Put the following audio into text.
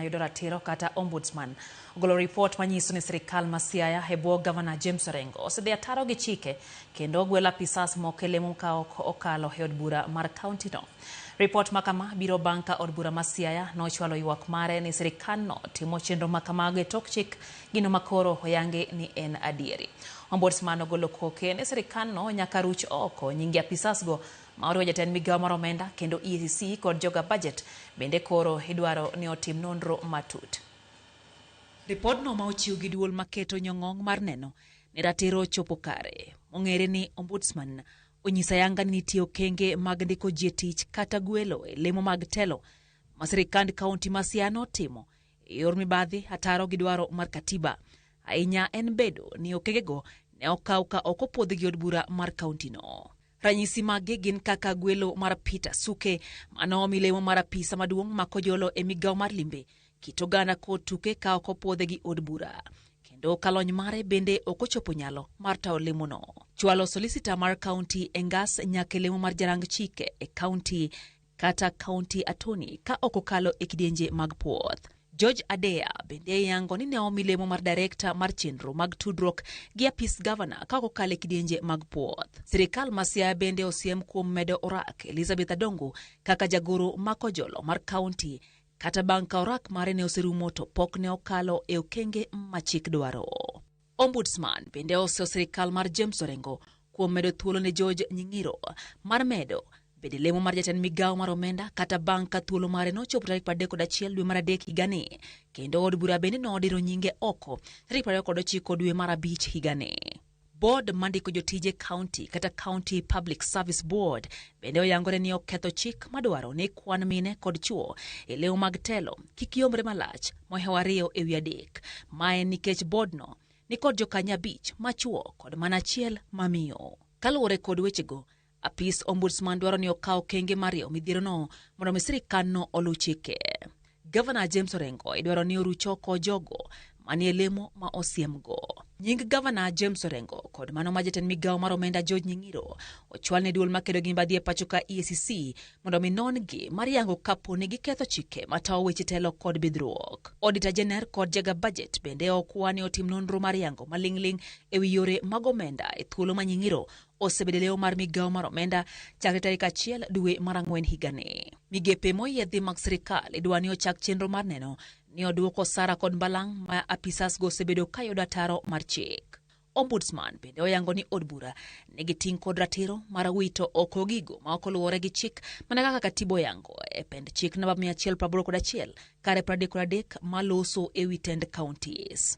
yudo ratiro kata Ombudsman ogolo report manyiso ni sirikal ma Siaya e bwo Gavana Orengo osedhi ataro gi chike kendo ogwelo apisas moko e lemo ka ok okalo e od bura mar kaonti no. Report makama biro bang' ka od bura ma Siaya nochwalo ywak mare ni sirikalno timo chenro makamago e tok chik gino makoro oyangi ni en adieri. Ombudsman ogolo koke ni sirikalno nyaka ruch oko nyingi apisasgo ma oriwo jatend migawo mar omenda kendo EACC kod joga budget bende koro idwaro ni otim nonro matut. Ripodno ma ochiw gi duol maketo nyong'ong mar neno ni ratiro chopo kare. Ong'ere ni Ombudsman onyisa yanga ni nitie okenge mag ndiko ji tich kata gwelo e lemo mag telo ma sirikand kaonti ma Siaya notimo e yor mibadhi ataro gi dwaro mar katiba. Ahinya en bedo ni okengego ne okaw ka ok opwodh gi od bura mar kaonti no. Ranyisi mage gin kaka gwelo mar Peter Suke manomi lemo mar apisa maduong' ma kojolo e migawo mar limbe kit oganda kod tuke ka ok opwodhe gi od bura. Kendo kalony mare bende ok ochopo nyalo mar tawo lemono. Chwalo solicitor mar kaonti engas nyaka lemo mar jarang chike e kaonti kata kaonti attorney ka ok okalo e kidienje mag puoth. George Adea bende yango ni ne omi lemo mar director mar chenro mag tudruok gi apis gavana ka ok okalo e kidienje mag puoth. Sirikal ma Siaya bende osiem kuom medo orak Elizabeth Adongo kaka jagoro ma kojolo mar kaonti kata bang' ka orak mare ne oserumo to pok ne okalo e okenge ma chik dwaro. Ombudsman bende oseo sirikal mar Orengo kuom medo thuolo ne George Nyingiro mar medo bende lemo mar jatend migawo mar omenda kata bang' ka thuolo mare nochopo tarik 31 dwe mar adek higani kendo od bura bende nodiro nyinge oko tarik 29 dwe mar abich higani. Board mandiko jotije kaonti kata County Public Service Board bende oyangore ni oketho chik madwaro ni kwan mine kod chuo e lemo mag telo kik yomre malach mohewo 2 ewi 3. Mae nikech boardno ni kod jokanyo 5 machuo kod mana achiel mamiyo. Kaluwore kod wechego, apis Ombudsman dwaro ni okaw okenge mario midhierono mondo mi sirikalno oluw chike. Gavana Orengo idwaro ni oruch oko jogo manie lemo ma osiemgo. Nying Gavana Orengo kod mano ma jatend migawo mar omenda George Nyingiro ochwal ne duol makedo gi mibadhi e pacho ka EACC mondo mi non-gi mar yango kapo ni giketho chike matawo weche telo kod bidhruok. Auditor General kod jaga budget bende okwa ni otim nonro mar yango maling'ling ewi yore mag omenda e thuolo ma Nyingiro osebedo leo mar migawo mar omenda chakre tarik 1 dwe mar 4 higani. Migepe moyiedhi mag sirikal idwa ni ochak chenro mar neno ni oduoko sara kod mbalang' ma apisas go osebedo ka yudo ataro mar chik. Ombudsman bende oyango ni od bura nigi ting' kod ratiro mar wito oko gigo ma ok oluwore gi chik mana kaka katiba yango e pend chik namba 181 kare 33 maloso ewi tend counties.